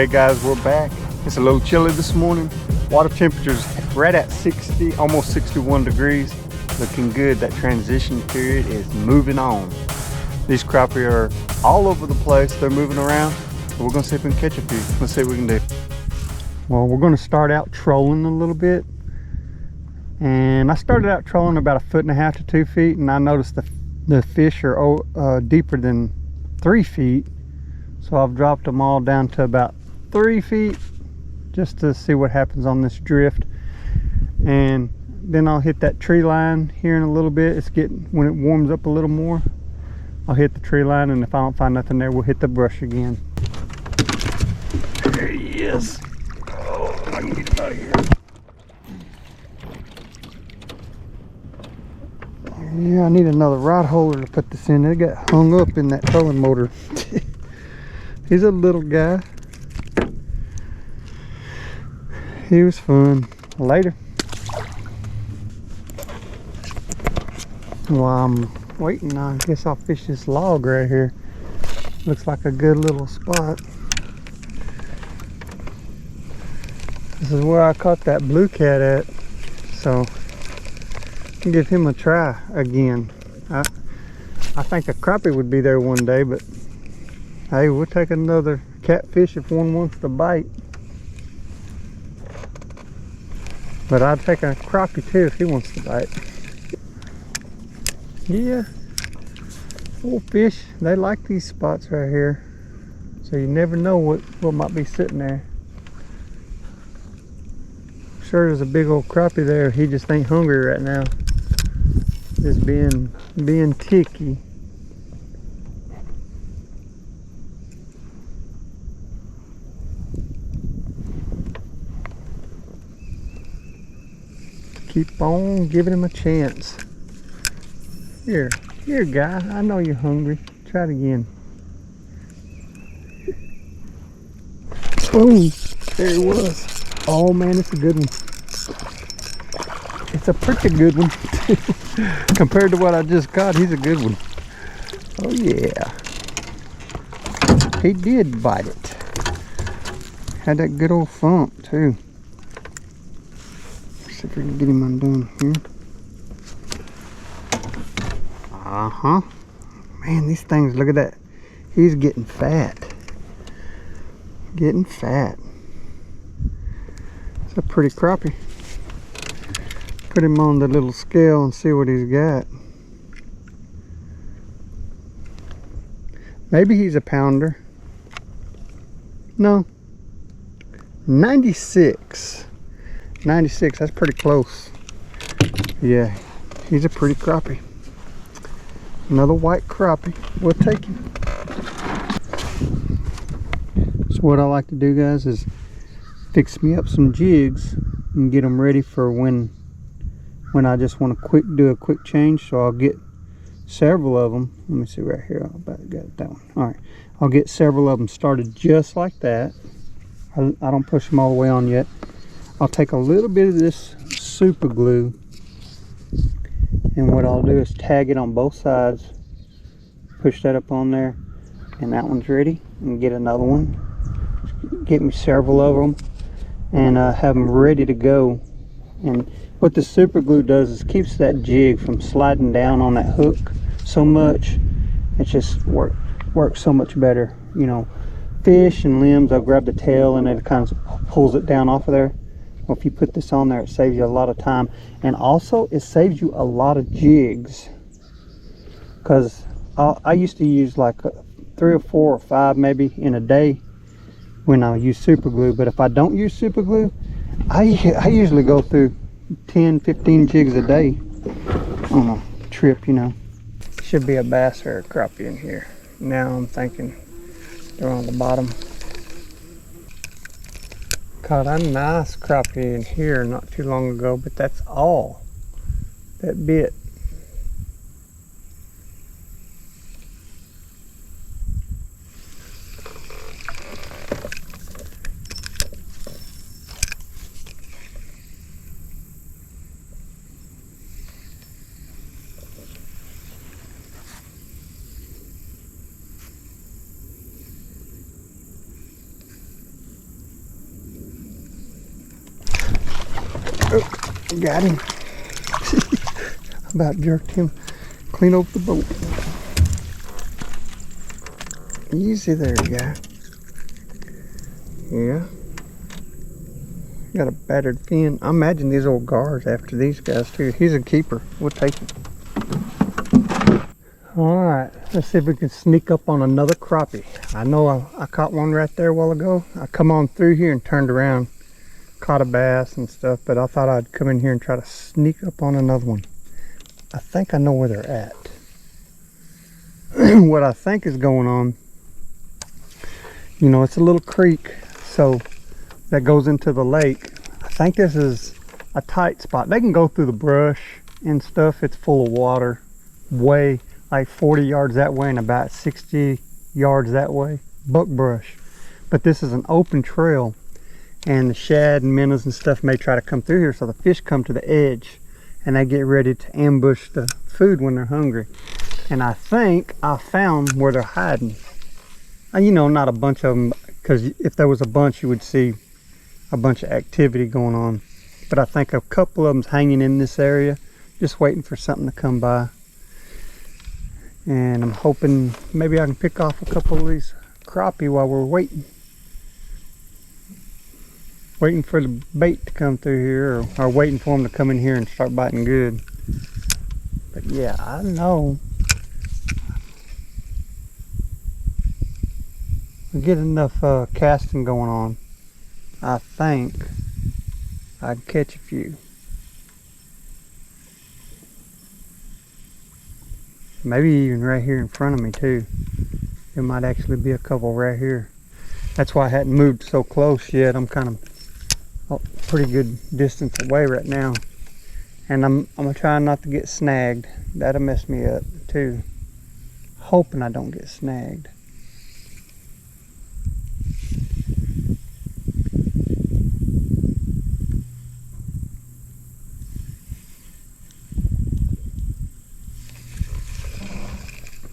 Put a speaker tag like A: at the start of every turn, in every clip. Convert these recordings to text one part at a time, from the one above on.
A: Hey guys, we're back. It's a little chilly this morning. Water temperature's right at 60, almost 61 degrees. Looking good. That transition period is moving on. These crappie are all over the place. They're moving around. We're gonna see if we can catch a few. Let's see what we can do. Well, we're gonna start out trolling a little bit. And I started out trolling about 1.5 to 2 feet, and I noticed the fish are deeper than 3 feet. So I've dropped them all down to about 3 feet just to see what happens on this drift. And then I'll hit that tree line here in a little bit. When it warms up a little more, I'll hit the tree line, and if I don't find nothing there, we'll hit the brush again. There he is. Oh, I can get him out of here. Yeah, I need another rod holder to put this in. It got hung up in that trolling motor. He's a little guy. He was fun. Later. While I'm waiting, I guess I'll fish this log right here. Looks like a good little spot. This is where I caught that blue cat at. So I'll give him a try again. I think a crappie would be there one day, but hey, we'll take another catfish if one wants to bite. But I'd take a crappie too if he wants to bite. Yeah, old fish, they like these spots right here. So you never know what might be sitting there. I'm sure there's a big old crappie there. He just ain't hungry right now. Just being ticky. Keep on giving him a chance. Here guy, I know you're hungry. Try it again. Boom, there he was. Oh man, it's a good one. It's a pretty good one. Compared to what I just caught, he's a good one. Oh yeah. He did bite it. Had that good old thump too. See if we can get him undone here. Uh-huh. Man, these things, look at that. He's getting fat. Getting fat. It's a pretty crappie. Put him on the little scale and see what he's got. Maybe he's a pounder. No. 96. 96, that's pretty close. Yeah, he's a pretty crappie. Another white crappie. We'll take him. So what I like to do, guys, is fix me up some jigs and get them ready for when I just want to do a quick change. So I'll get several of them. Let me see right here. I about got that one. All right, I'll get several of them started just like that. I don't push them all the way on yet. I'll take a little bit of this super glue, and what I'll do is tag it on both sides, push that up on there, and that one's ready, and get another one, get me several of them, and have them ready to go. And what the super glue does is keeps that jig from sliding down on that hook so much. It just works so much better. You know, fish and limbs, I'll grab the tail and it kind of pulls it down off of there. Well, if you put this on there, it saves you a lot of time, and also it saves you a lot of jigs, because I used to use like 3 or 4 or 5 maybe in a day when I use super glue. But if I don't use super glue, I usually go through 10-15 jigs a day on a trip, you know. Should be a bass or a crappie in here. Now I'm thinking they're on the bottom. Caught a nice crappie in here not too long ago, but that's all that bit. Oh, got him. About jerked him clean off the boat. Easy there, guy. Yeah. Got a battered fin. I imagine these old guards after these guys too. He's a keeper. We'll take him. Alright, let's see if we can sneak up on another crappie. I know I caught one right there a while ago. I come on through here and turned around. Caught a bass and stuff, but I thought I'd come in here and try to sneak up on another one. I think I know where they're at. What I think is going on, you know, it's a little creek, so that goes into the lake. I think this is a tight spot. They can go through the brush and stuff. It's full of water, way like 40 yards that way and about 60 yards that way, buck brush. But this is an open trail, and the shad and minnows and stuff may try to come through here, so the fish come to the edge and they get ready to ambush the food when they're hungry. And I think I found where they're hiding. You know, not a bunch of them, because if there was a bunch you would see a bunch of activity going on. But I think a couple of them's hanging in this area, just waiting for something to come by. And I'm hoping maybe I can pick off a couple of these crappie while we're waiting. Waiting for the bait to come through here, or waiting for them to come in here and start biting good. But yeah, I know. We get enough casting going on, I think I can catch a few. Maybe even right here in front of me too. There might actually be a couple right here. That's why I hadn't moved so close yet. I'm kind of a pretty good distance away right now. And I'm gonna try not to get snagged. That'll mess me up too. Hoping I don't get snagged.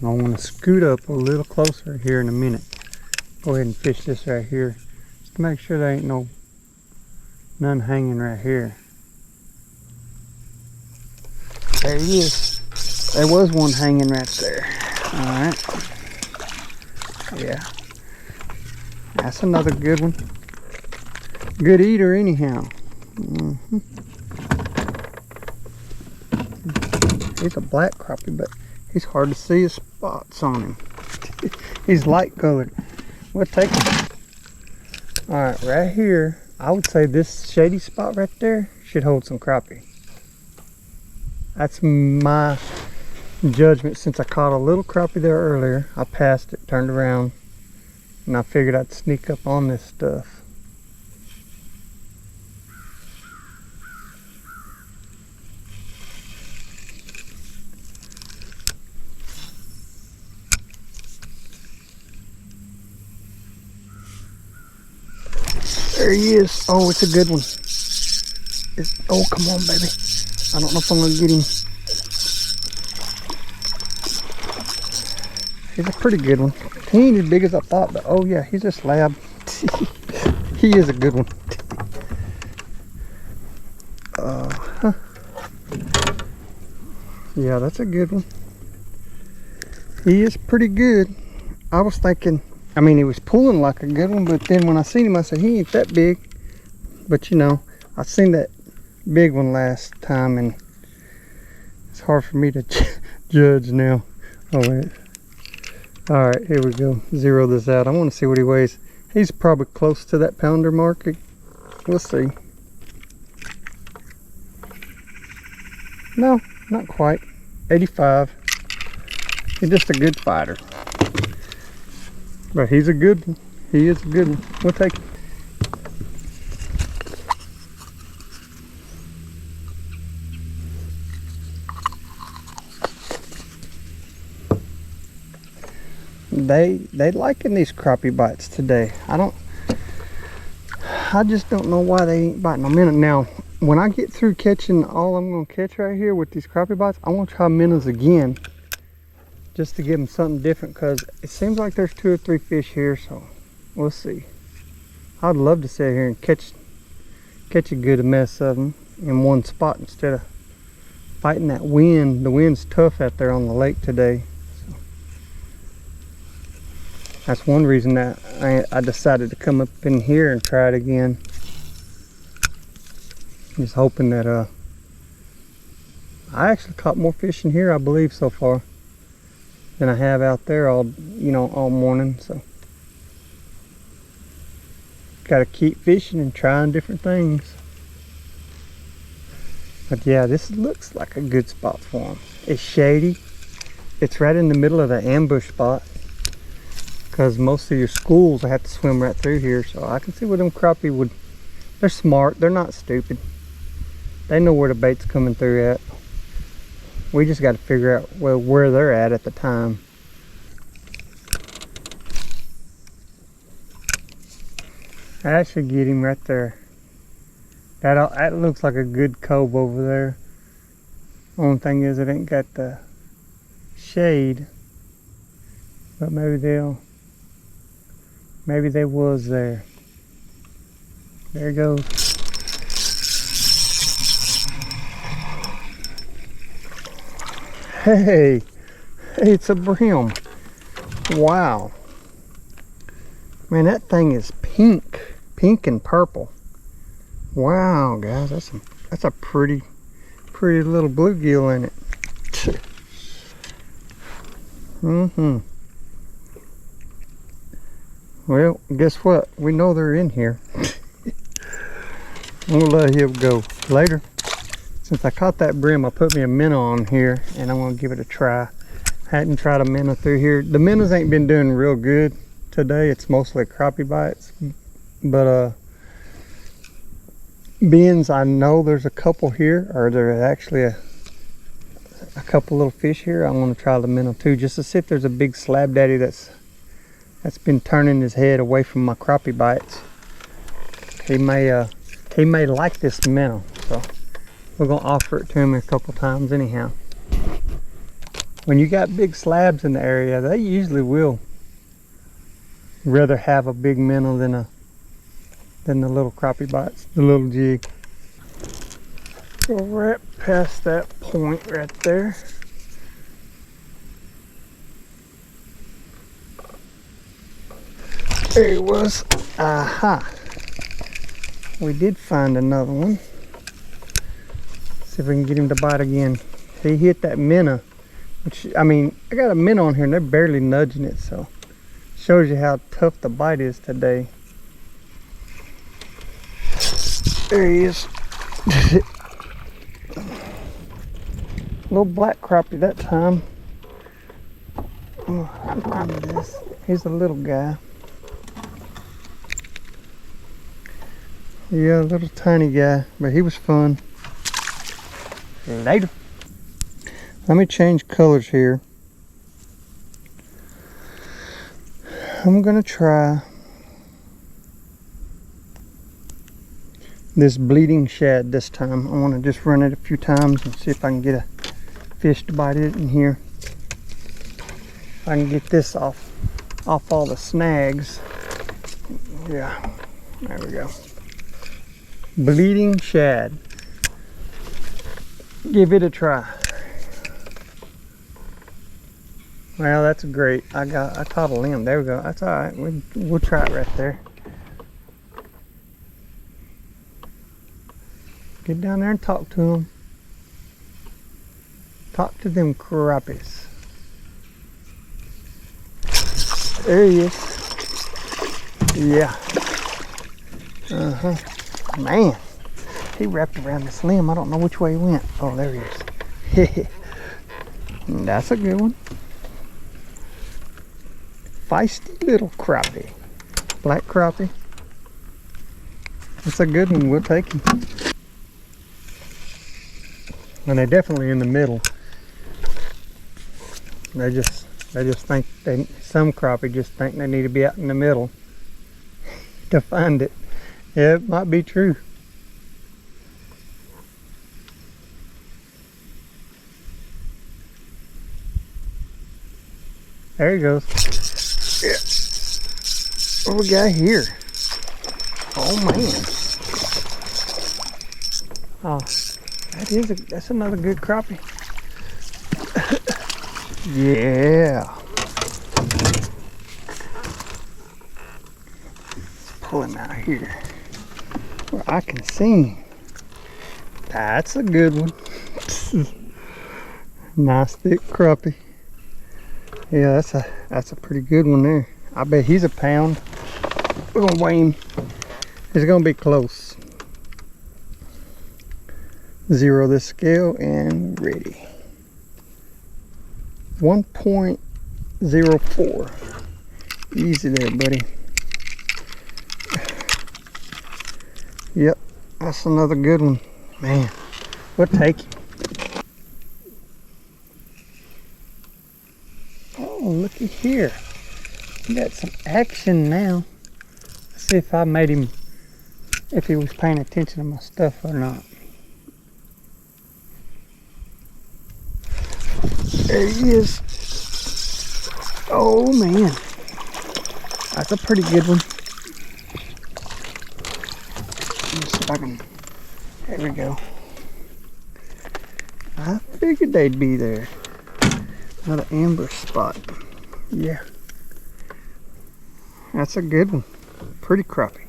A: I want to scoot up a little closer here in a minute. Go ahead and fish this right here, just to make sure there ain't none hanging right here. There he is. There was one hanging right there. All right. Yeah. That's another good one. Good eater anyhow. He's a black crappie, but he's hard to see his spots on him. He's light colored. We'll take him. Alright, right here, I would say this shady spot right there should hold some crappie. That's my judgment, since I caught a little crappie there earlier. I passed it, turned around, and I figured I'd sneak up on this stuff. There he is. Oh, it's a good one. Oh, come on, baby. I don't know if I'm going to get him. He's a pretty good one. He ain't as big as I thought, but oh yeah, he's a slab. He is a good one. Yeah, that's a good one. He is pretty good. I was thinking, I mean, he was pulling like a good one, but then when I seen him, I said, he ain't that big. But you know, I seen that big one last time, and it's hard for me to judge now. Oh wait. All right, here we go. Zero this out. I want to see what he weighs. He's probably close to that pounder mark. We'll see. No, not quite. 85. He's just a good fighter. But he's a good one. He is a good one. We'll take it. They liking these crappie bites today. I just don't know why they ain't biting a minnow. Now, when I get through catching all I'm gonna catch right here with these crappie bites, I want to try minnows again, just to give them something different, because it seems like there's 2 or 3 fish here, so we'll see. I'd love to sit here and catch a good mess of them. in one spot instead of fighting that wind. The wind's tough out there on the lake today. So that's one reason that I decided to come up in here and try it again. Just hoping that I actually caught more fish in here, I believe, so far than I have out there all morning. So got to keep fishing and trying different things. But yeah, this looks like a good spot for them. It's shady. It's right in the middle of the ambush spot, because most of your schools have to swim right through here. So I can see where them crappie would. They're smart. They're not stupid. They know where the bait's coming through at. We just got to figure out where they're at the time. That should get him right there. That looks like a good cove over there. Only thing is, it ain't got the shade. But maybe they was there. There it goes. Hey, it's a brim. Wow. Man, that thing is pink and purple. Wow, guys, that's a pretty little bluegill in it. Well, guess what? We know they're in here. We'll let him go later. Since I caught that brim, I put me a minnow on here, and I'm gonna give it a try. Hadn't tried a minnow through here. The minnows ain't been doing real good today. It's mostly crappie bites, but beans, I know there's a couple here, or there's actually a couple little fish here. I want to try the minnow too, just to see if there's a big slab daddy that's been turning his head away from my crappie bites. He may like this minnow, so we're gonna offer it to him a couple times anyhow. When you got big slabs in the area, they usually will rather have a big minnow than the little crappie bites, the little jig. Go right past that point right there. There he was. Aha. We did find another one. See if we can get him to bite again. He hit that minnow, which, I mean, I got a minnow on here and they're barely nudging it, so shows you how tough the bite is today. There he is. Little black crappie that time. He's a little guy. Yeah, a little tiny guy, but he was fun. Later. Let me change colors here. I'm gonna try this bleeding shad this time. I want to just run it a few times and see if I can get a fish to bite it in here. If I can get this off all the snags. Yeah, there we go. Bleeding shad. Give it a try. Well, that's great. I caught a limb. There we go. That's all right. We'll try it right there. Get down there and talk to them. Talk to them crappies. There he is. Yeah. Man, he wrapped around this limb. I don't know which way he went. Oh, there he is. That's a good one. Feisty little crappie. Black crappie. That's a good one. We'll take him. And they're definitely in the middle. They just think some crappie just think they need to be out in the middle to find it. Yeah, it might be true. There he goes. Yeah. What we got here? Oh man. Oh, that's another good crappie. Yeah. Let's pull him out here where I can see him. That's a good one. Nice thick crappie. Yeah, that's a pretty good one there. I bet he's a pound. We're gonna weigh him. It's gonna be close. Zero this scale and ready. 1.04. Easy there, buddy. Yep, that's another good one. Man, we'll take him. Oh, looky here. We got some action now. Let's see if I made him, if he was paying attention to my stuff or not. There he is. Oh man, that's a pretty good one. Let's see if I can, there we go. I figured they'd be there. Another amber spot. Yeah. That's a good one. Pretty crappie.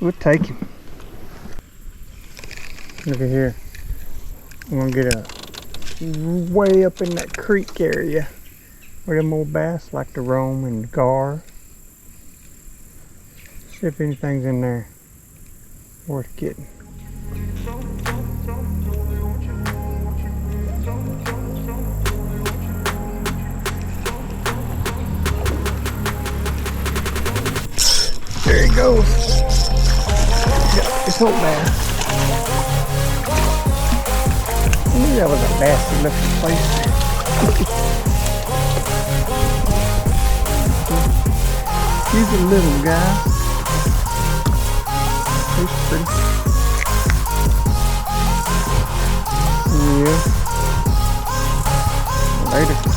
A: We'll take him. Look at here. I'm gonna get a way up in that creek area where them old bass like to roam and gar. See if anything's in there worth getting. There he goes. Yeah, it's not bad. I knew that was a nasty looking place. He's a little guy. He's pretty. Yeah. Later.